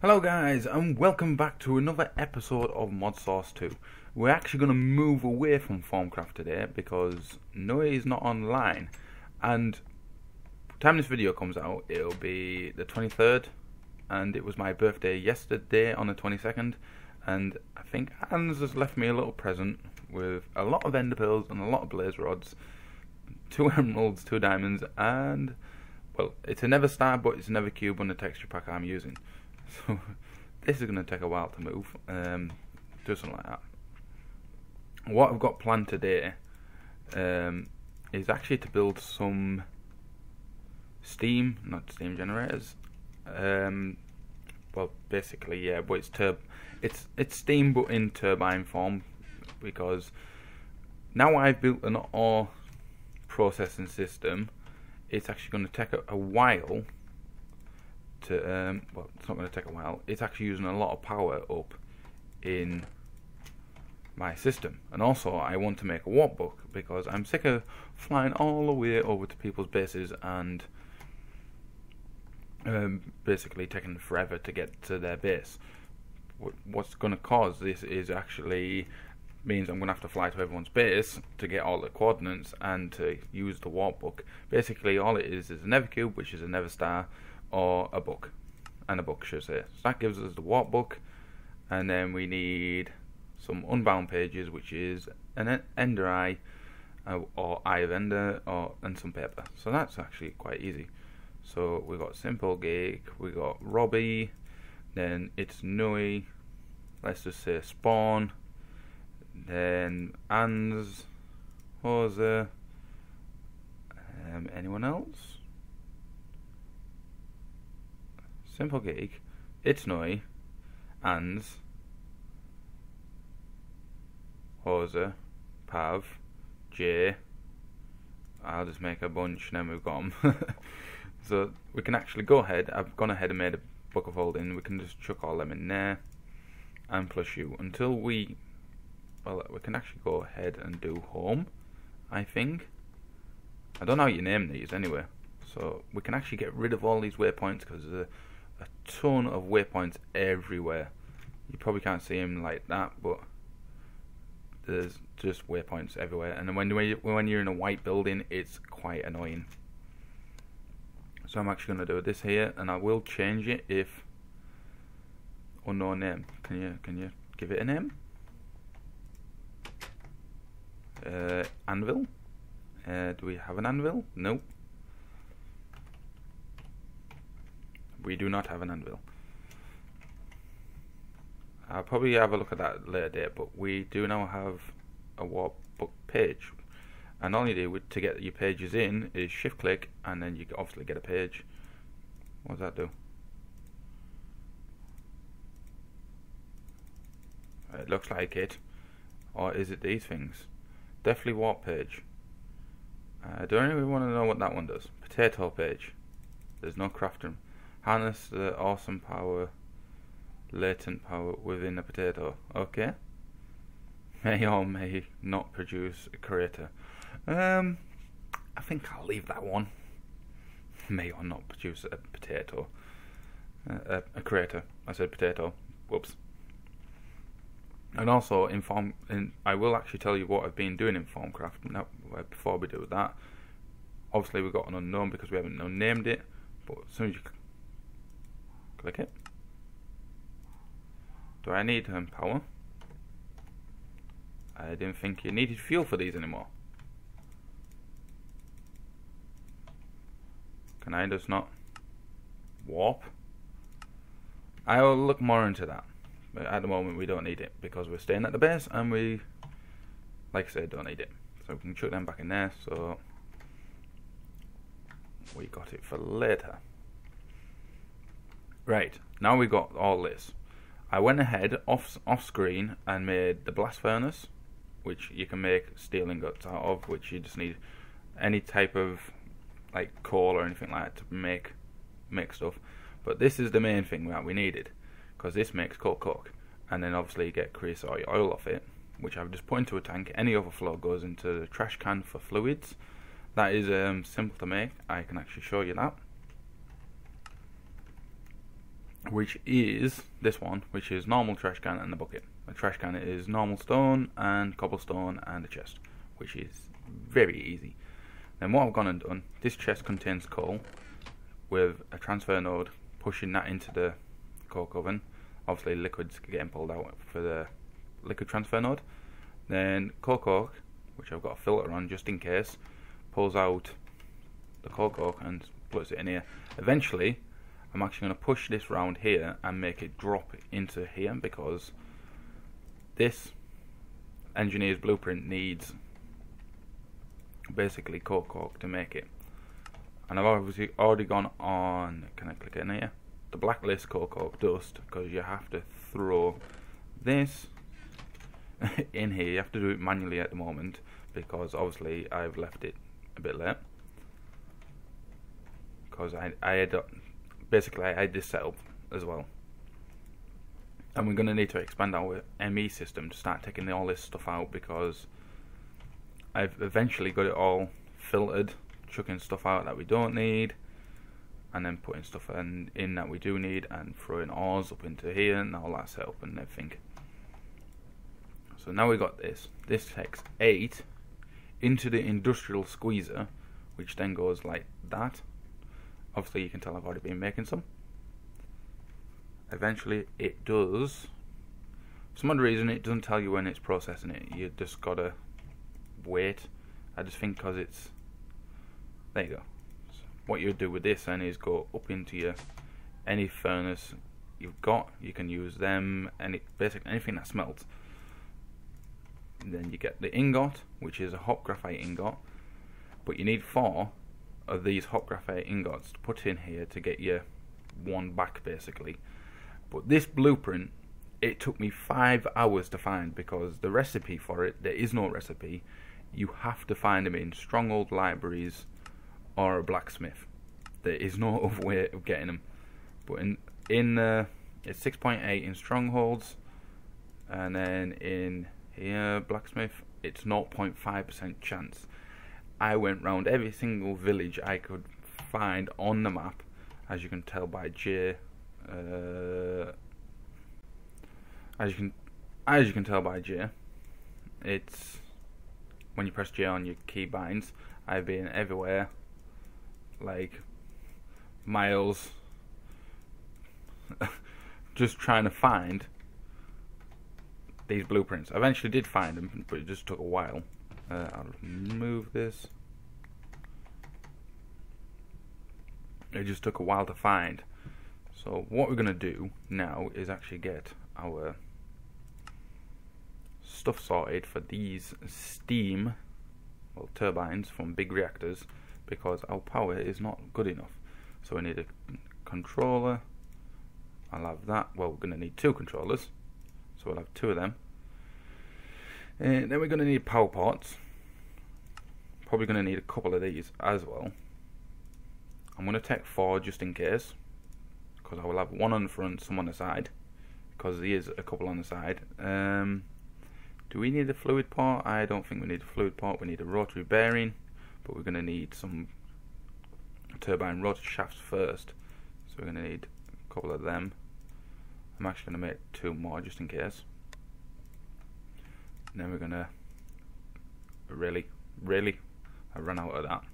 Hello guys, and welcome back to another episode of Modsauce 2. We're actually going to move away from Formcraft today because Noe is not online, and by the time this video comes out it'll be the 23rd, and it was my birthday yesterday on the 22nd, and I think Hans has left me a little present with a lot of ender pearls and a lot of blaze rods, 2 emeralds, 2 diamonds, and well, it's a never star but it's a never cube on the texture pack I'm using. So this is going to take a while to move, do something like that. What I've got planned today is actually to build some not steam generators. Well, basically, yeah, but it's steam but in turbine form, because now I've built an ore processing system. It's actually going to take a while to, well, it's not going to take a while. It's actually using a lot of power up in my system, and also I want to make a warp book because I'm sick of flying all the way over to people's bases and basically taking forever to get to their base. What's going to cause this is actually means I'm going to have to fly to everyone's base to get all the coordinates and to use the warp book. Basically all it is a never cube, which is a never star, or a book, and a book should say. So that gives us the warp book, and then we need some unbound pages, which is an ender eye, or eye of ender, and some paper. So that's actually quite easy. So we got simple gig, we got Robbie, then it's Noe, let's just say spawn, then Ans, Hose, anyone else? Simple Geek, it's Noe, Ans, Hose, Pav, J. I'll just make a bunch and then we've got them. So we can actually go ahead. I've gone ahead and made a book of holding. We can just chuck all them in there, and plus you until we can actually go ahead and do home, I think. I don't know how you name these anyway. So we can actually get rid of all these waypoints because there's a ton of waypoints everywhere. You probably can't see them like that, but there's just waypoints everywhere, and when you're in a white building it's quite annoying. So I'm actually going to do this here, and I will change it if unknown name. Can you give it a name? Anvil? Do we have an anvil? Nope. We do not have an anvil. I'll probably have a look at that later date, but we do now have a warp book page. And all you do to get your pages in is shift click, and then you obviously get a page. What does that do? It looks like it. Or is it these things? Definitely warp page. I don't really want to know what that one does. Potato page. There's no crafting. Harness the awesome power, latent power within the potato. Okay. May or may not produce a creator. I think I'll leave that one. May or not produce a potato. A creator. I said potato. Whoops. And also I will actually tell you what I've been doing in Formcraft. Now, before we do that, obviously we've got an unknown because we haven't named it. But as soon as you click it, do I need power? I didn't think you needed fuel for these anymore. Can I just not warp? I will look more into that. But at the moment we don't need it because we're staying at the base, and we, like I said, don't need it. So we can chuck them back in there, so we got it for later. Right, now we got all this. I went ahead off screen and made the blast furnace, which you can make steel ingots out of, which you just need any type of like coal or anything like that to make stuff. But this is the main thing that we needed, because this makes coal coke, and then obviously you get creosote or oil off it, which I've just put into a tank. Any overflow goes into the trash can for fluids. That is simple to make. I can actually show you that. which is this one, which is normal trash can and a bucket. A trash can is normal stone and cobblestone and a chest, which is very easy. Then what I've gone and done, this chest contains coal with a transfer node pushing that into the coke oven. Obviously liquid's getting pulled out for the liquid transfer node. Then coke, which I've got a filter on just in case, pulls out the coke and puts it in here. Eventually I'm actually going to push this round here and make it drop into here, because this engineer's blueprint needs basically coke to make it. And I've obviously already gone on, can I click in here? The blacklist coke dust, because you have to throw this in here. You have to do it manually at the moment, because obviously I've left it a bit late, because I had basically I had this set up as well. And we're going to need to expand our ME system to start taking all this stuff out, because I've eventually got it all filtered, chucking stuff out that we don't need, and then putting stuff in that we do need, and throwing ores up into here and all that setup and everything. So now we got this. This takes 8 into the industrial squeezer, which then goes like that. Obviously you can tell I've already been making some. Eventually it does. For some odd reason it doesn't tell you when it's processing it. You just gotta wait. I just think because it's, there you go. So what you do with this then is go up into your any furnace you've got. You can use them, and basically anything that smelts. And then you get the ingot, which is a hot graphite ingot, but you need 4 of these hot graphite ingots to put in here to get your one back basically. But this blueprint, it took me 5 hours to find, because the recipe for it, there is no recipe. You have to find them in stronghold libraries or a blacksmith. There is no other way of getting them. But it's 6.8 in strongholds, and then in here blacksmith it's 0.5% chance. I went round every single village I could find on the map, as you can tell by J. As you can tell by J, it's when you press J on your keybinds. I've been everywhere, like miles, just trying to find these blueprints. I eventually did find them, but it just took a while. I'll move this. It just took a while to find. So what we're going to do now is actually get our stuff sorted for these steam, well, turbines from big reactors, because our power is not good enough. So we need a controller. I'll have that. Well, we're going to need 2 controllers, so we'll have 2 of them. And then we're going to need power ports. Probably going to need a couple of these as well. I'm going to take 4 just in case, because I will have 1 on the front, some on the side, because there is a couple on the side. Do we need a fluid port? I don't think we need a fluid port. We need a rotary bearing, but we're going to need some turbine rotor shafts first, so we're going to need a couple of them. I'm actually going to make 2 more just in case. And then we're going to really I ran out of that.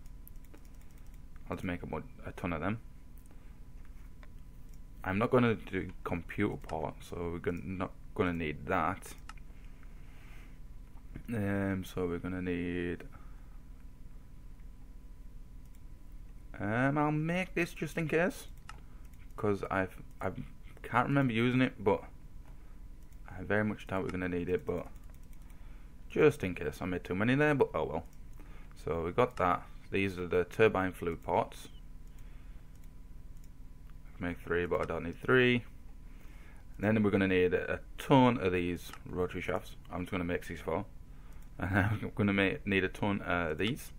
I'll just make a ton of them. I'm not going to do computer port, so we're not going to need that. So we're going to need. I'll make this just in case, because I can't remember using it, but I very much doubt we're going to need it. But just in case, I made too many there, but oh well. So we got that. These are the turbine fluid ports. I can make 3, but I don't need 3. And then we're going to need a ton of these rotary shafts. I'm just going to make 64. And I'm going to need a ton of these.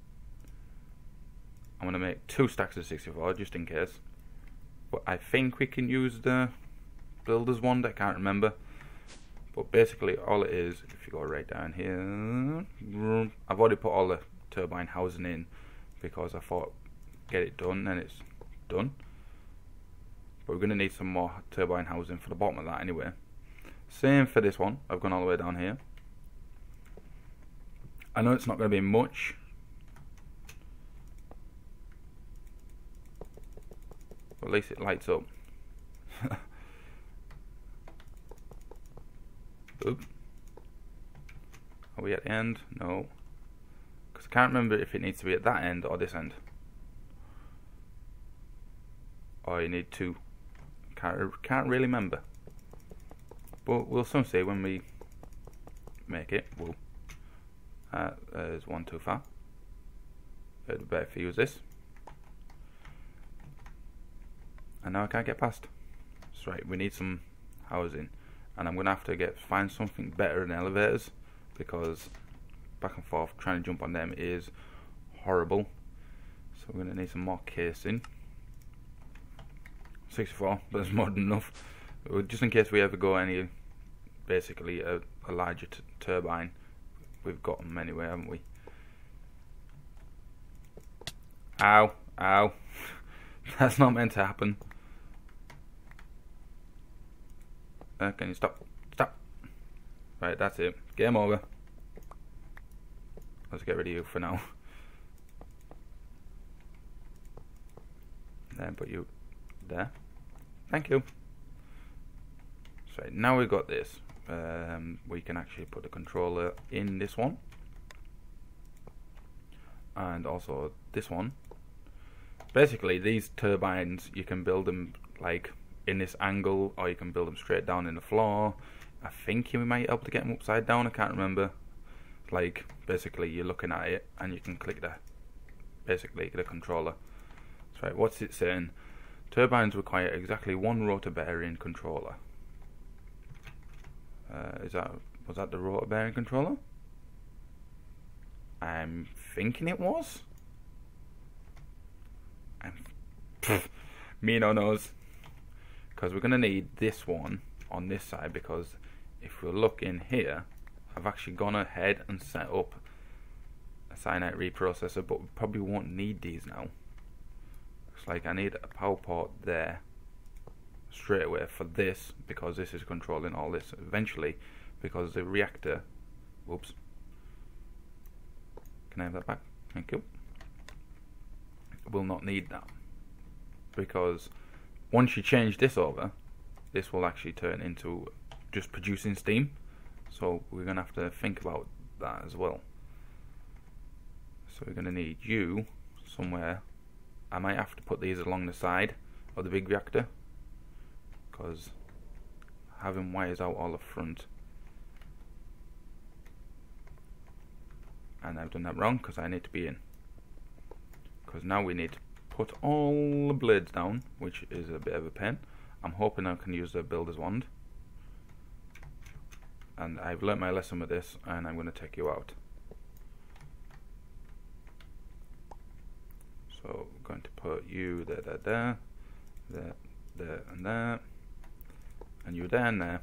I'm going to make 2 stacks of 64 just in case. But I think we can use the builder's one, I can't remember. But basically all it is, if you go right down here, I've already put all the turbine housing in, because I thought get it done and it's done. but we're going to need some more turbine housing for the bottom of that anyway. Same for this one. I've gone all the way down here. I know it's not going to be much, but at least it lights up. Oop. Are we at the end? No. Because I can't remember if it needs to be at that end or this end. Or you need two. Can't really remember. But we'll soon see when we make it. Whoa. There's one too far. It'd be better if you use this. And now I can't get past. That's right, we need some housing. And I'm going to have to find something better than elevators, because back and forth trying to jump on them is horrible. So we're going to need some more casing. 64, but that's more than enough. Just in case we ever go any, basically a larger turbine. We've got them anyway, haven't we? Ow, ow. That's not meant to happen. Can you stop? Stop. Right, that's it. Game over. Let's get rid of you for now. Then put you there. Thank you. So now we've got this. We can actually put the controller in this one. And also this one. Basically, these turbines, you can build them like in this angle, or you can build them straight down in the floor. I think you might be able to get them upside down, I can't remember. Like, basically you're looking at it and you can click the controller. That's right, what's it saying? Turbines require exactly one rotor bearing controller. Was that the rotor bearing controller? I'm thinking it was. Me no knows. Because we're going to need this one on this side, because if we look in here, I've actually gone ahead and set up a cyanide reprocessor, but we probably won't need these now. Looks like I need a power port there straight away for this, because this is controlling all this eventually, because the reactor, whoops, can I have that back? Thank you. Will not need that, because once you change this over, this will actually turn into just producing steam, so we're going to have to think about that as well. So we're going to need you somewhere. I might have to put these along the side of the big reactor, because having wires out all the front, and I've done that wrong because I need to be in, because now we need to put all the blades down, which is a bit of a pain. I'm hoping I can use the builder's wand, and I've learnt my lesson with this, and I'm going to take you out. So I'm going to put you there, and there, and you there and there.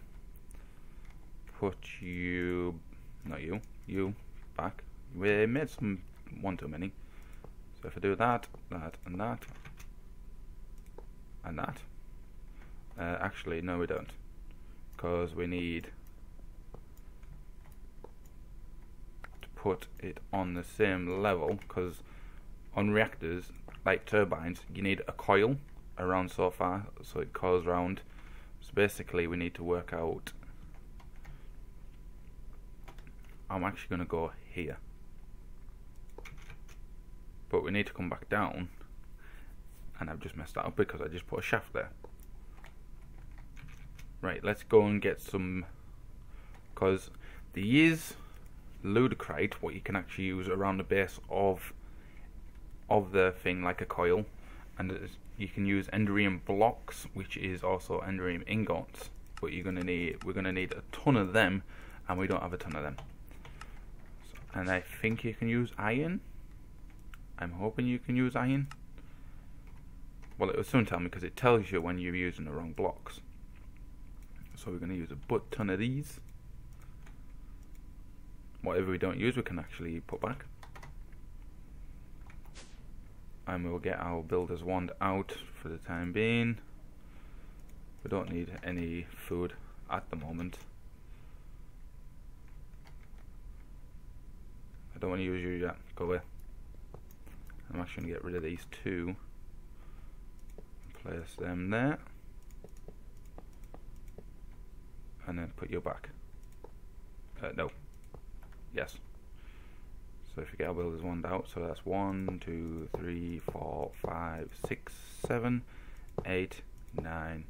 Put you, not you, you back. We made one too many. So if I do that, that, and that, and that. Actually, no we don't, because we need to put it on the same level, because on reactors, like turbines, you need a coil around so far, so it coils round. So basically we need to work out, I'm actually going to go here, but we need to come back down, and I've just messed that up because I just put a shaft there. Right, let's go and get some, because there is ludicrite what you can actually use around the base of the thing, like a coil, and you can use enderium blocks, which is also enderium ingots, but we're gonna need a ton of them, and we don't have a ton of them. So, and I think you can use iron. I'm hoping you can use iron. Well, it will soon tell me, because it tells you when you're using the wrong blocks. So we're going to use a butt ton of these. Whatever we don't use, we can actually put back. And we'll get our builder's wand out for the time being. We don't need any food at the moment. I don't want to use you yet. Go away. I'm actually going to get rid of these two. Place them there. And then put you back. No. Yes. So if you get our builders one out, so that's 1, 2, 3, 4, 5, 6, 7, 8, 9,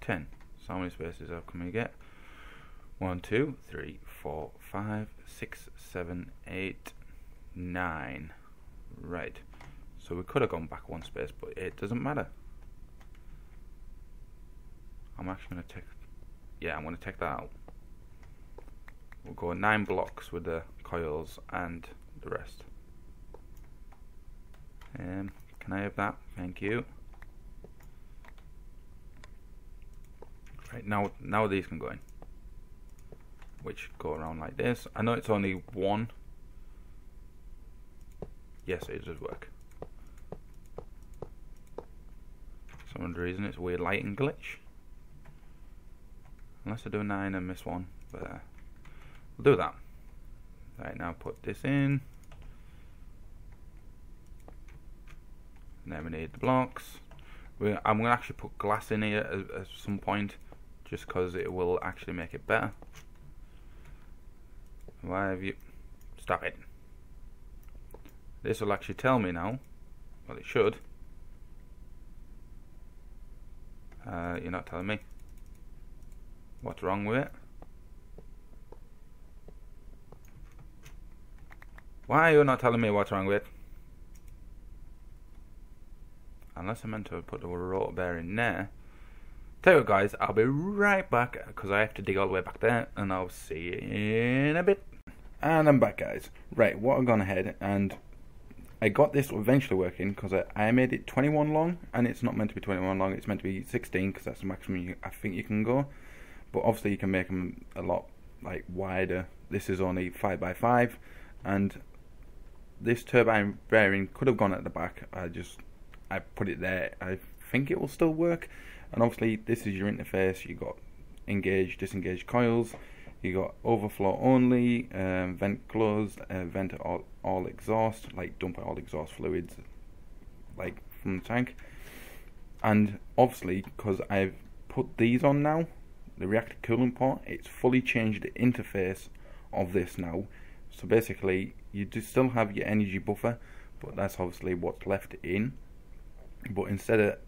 10. So how many spaces can we get? 1, 2, 3, 4, 5, 6, 7, 8, 9. Right. So we could have gone back one space, but it doesn't matter. I'm actually going to take... Yeah, I'm going to take that out. We'll go 9 blocks with the coils and the rest. Can I have that? Thank you. Right, now these can go in. Which go around like this. I know it's only one. Yes, it does work. For some reason it's a weird lighting glitch. Unless I do a 9 and miss one. But we'll do that. Right, now put this in. And then we need the blocks. I'm going to actually put glass in here at some point, just because it will actually make it better. Why have you... Stop it. This will actually tell me now. Well, it should. You're not telling me. What's wrong with it? Why are you not telling me what's wrong with it? Unless I meant to put the rotor bearing there. Tell you what, guys, I'll be right back because I have to dig all the way back there, and I'll see you in a bit. And I'm back, guys. Right, what I've gone ahead and I got this eventually working because I made it 21 long, and it's not meant to be 21 long, it's meant to be 16 because that's the maximum I think you can go. But obviously you can make them a lot like wider. This is only 5x5, and this turbine bearing could have gone at the back. I put it there. I think it will still work. And obviously this is your interface. You got engaged, disengaged coils. You got overflow only, vent closed, vent all exhaust, like dump all exhaust fluids, like from the tank. And obviously, because I've put these on now, the reactor coolant port, it's fully changed the interface of this now. So basically, you do still have your energy buffer, but that's obviously what's left in. But instead of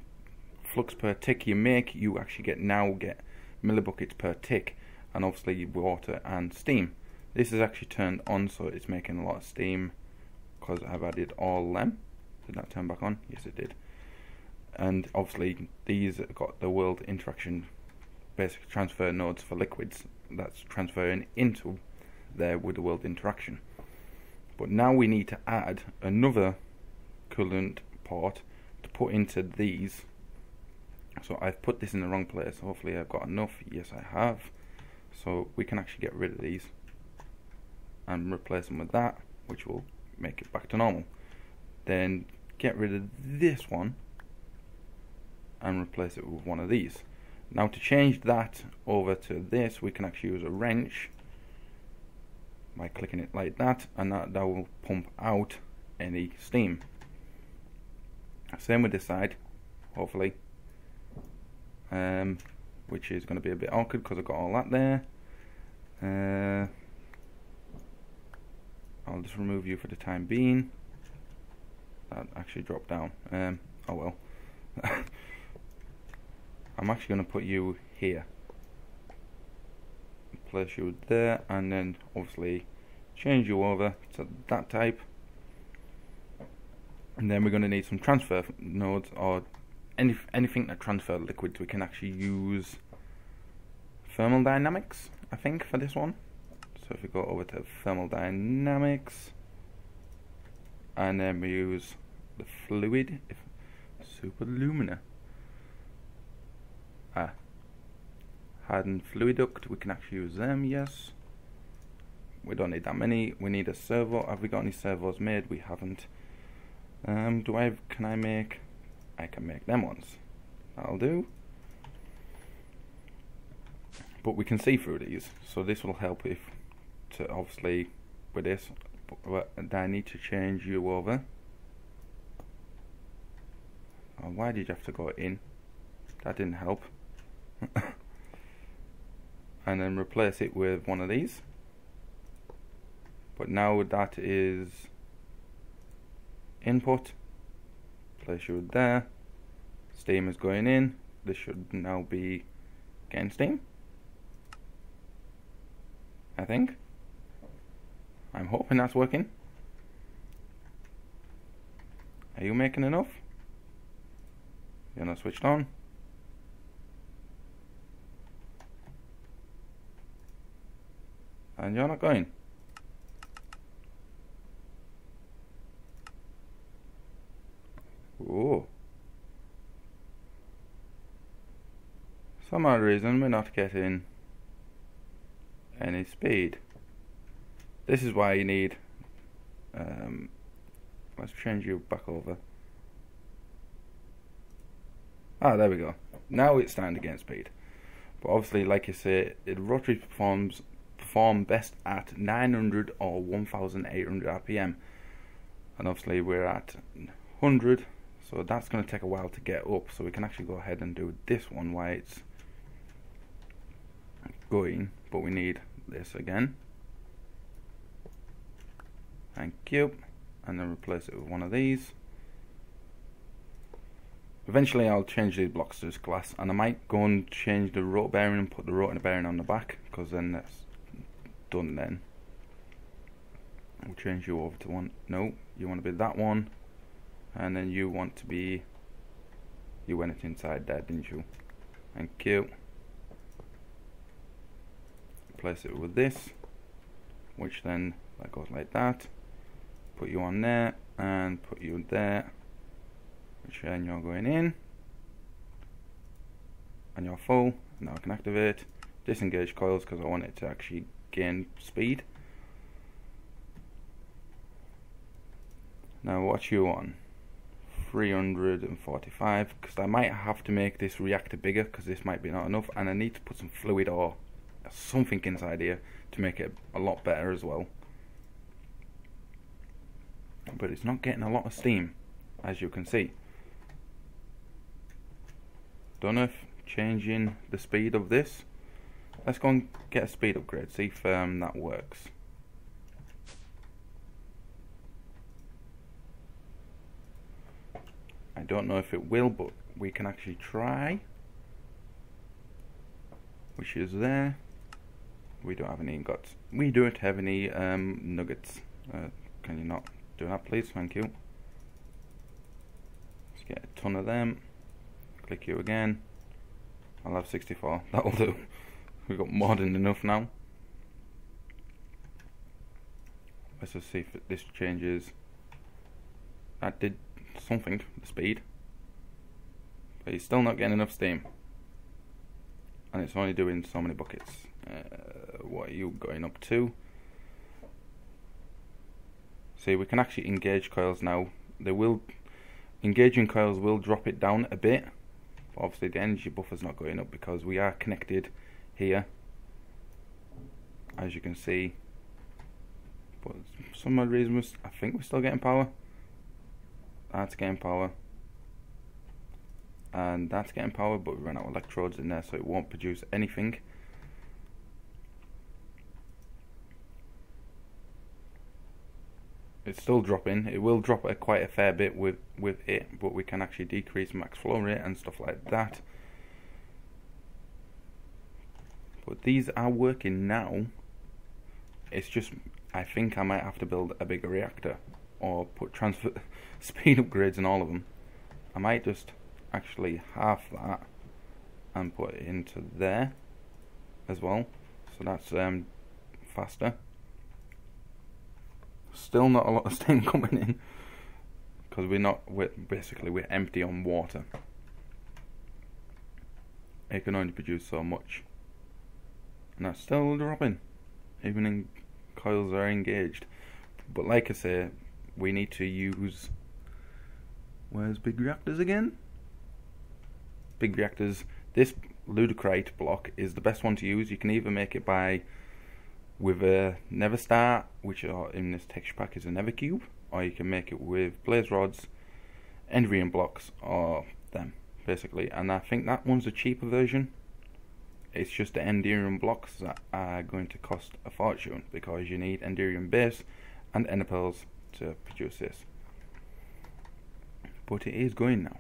flux per tick you make, you actually get millibuckets per tick, and obviously water and steam. This is actually turned on, so it's making a lot of steam because I've added all them. Did that turn back on? Yes, it did. And obviously these have got the world interaction basic transfer nodes for liquids that's transferring into there with the world interaction. But now we need to add another coolant port to put into these. So I've put this in the wrong place. Hopefully I've got enough. Yes, I have. So we can actually get rid of these and replace them with that, which will make it back to normal. Then get rid of this one and replace it with one of these. Now to change that over to this, we can actually use a wrench by clicking it like that, and that will pump out any steam. Same with this side, hopefully, which is going to be a bit awkward because I've got all that there. I'll just remove you for the time being. That actually dropped down. Oh well. I'm actually going to put you here. Place you there, and then obviously change you over to that type. And then we're going to need some transfer nodes, or anything that transfer liquids. We can actually use thermal dynamics, I think, for this one. So if we go over to thermal dynamics, and then we use the fluid, superlumina. Hardened fluid duct, we can actually use them, yes. We don't need that many. We need a servo. Have we got any servos made? We haven't. Can I make? I can make them ones. That'll do. but we can see through these, so this will help if to obviously with this. But I need to change you over. Oh, why did you have to go in? That didn't help. And then replace it with one of these. But now that is input. Place you there. Steam is going in. This should now be getting steam, I think. I'm hoping that's working. Are you making enough? You're not switched on. And you're not going. Ooh. Some odd reason we're not getting any speed. This is why you need let's change you back over. Ah, there we go. Now it's starting to gain speed. But obviously, like you say, rotary perform best at 900 or 1800 RPM. And obviously we're at 100, so that's going to take a while to get up. So we can actually go ahead and do this one while it's going, but we need this again. Thank you. And then replace it with one of these. Eventually I'll change these blocks to this glass, and I might go and change the rotor bearing and put the rotor bearing on the back, because then that's done then. I'll change you over to one. No, you want to be that one, and then you want to be, you went it inside there, didn't you? Thank you. Replace it with this, which then that goes like that. Put you on there and put you there, which then you're going in and you're full. Now I can activate disengage coils because I want it to actually gain speed. Now what's you on? 345, because I might have to make this reactor bigger because this might be not enough, and I need to put some fluid or something inside here to make it a lot better as well. But it's not getting a lot of steam, as you can see. Don't know if changing the speed of this. Let's go and get a speed upgrade, see if that works. I don't know if it will, but we can actually try. Which is there. We don't have any ingots. We don't have any nuggets. Can you not do that, please? Thank you. Let's get a ton of them. Click you again. I'll have 64. That'll do. We've got more than enough now. Let's just see if this changes. That did something, the speed. But he's still not getting enough steam. And it's only doing so many buckets. What are you going up to? See, we can actually engage coils now. They will, engaging coils will drop it down a bit. But obviously the energy buffer's not going up because we are connected here, as you can see. But for some odd reason, I think we're still getting power. That's getting power. And that's getting power, but we ran out of electrodes in there, so it won't produce anything. It's still dropping. It will drop quite a fair bit with it, but we can actually decrease max flow rate and stuff like that. But these are working now. It's just, I think I might have to build a bigger reactor or put transfer speed upgrades in all of them. I might just actually half that and put it into there as well, so that's faster. Still not a lot of steam coming in because we're empty on water. It can only produce so much, and that's still dropping even in coils are engaged. But like I say, we need to use, where's big reactors again? Big reactors. This ludicrate block is the best one to use. You can either make it with a Nether Star, which in this texture pack is a Nether Cube, or you can make it with blaze rods, Enderium blocks, or them basically. And I think that one's a cheaper version. It's just the Enderium blocks that are going to cost a fortune, because you need Enderium base and Ender pearls to produce this. But it is going now.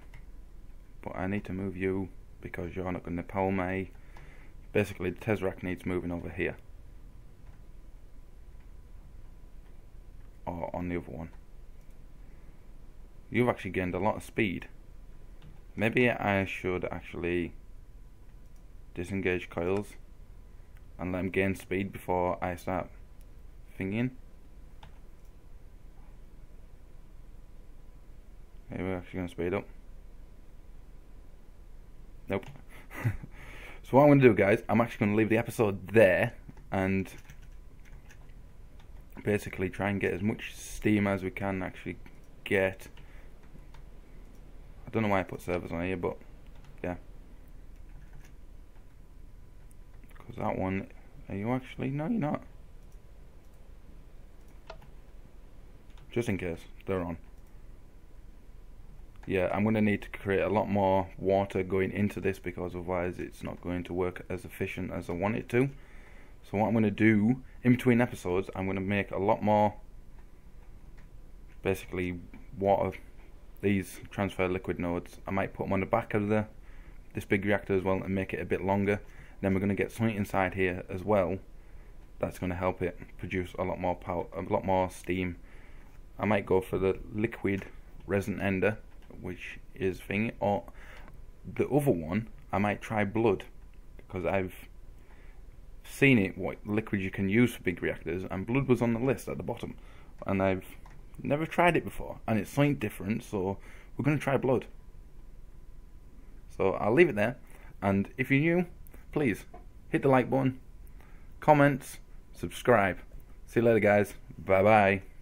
But I need to move you, because you're not going to power my... Basically the Tesseract needs moving over here, or on the other one. You've actually gained a lot of speed. Maybe I should actually disengage coils and let them gain speed before I start thinking. Okay, we're actually going to speed up. Nope. So what I'm going to do, guys, I'm actually going to leave the episode there and basically try and get as much steam as we can actually get. I don't know why I put servers on here, but yeah. Because that one, are you actually? No, you're not. Just in case they're on. Yeah, I'm going to need to create a lot more water going into this, because otherwise it's not going to work as efficient as I want it to. So what I'm going to do in between episodes, I'm going to make a lot more basically water, these transfer liquid nodes. I might put them on the back of this big reactor as well and make it a bit longer. Then we're going to get something inside here as well that's going to help it produce a lot more power, a lot more steam. I might go for the liquid resin ender, which is thingy, or the other one I might try blood, because I've seen it, what liquid you can use for big reactors, and blood was on the list at the bottom, and I've never tried it before, and it's something different, so we're going to try blood. So I'll leave it there, and if you're new, please hit the like button, comments, subscribe. See you later, guys. Bye bye.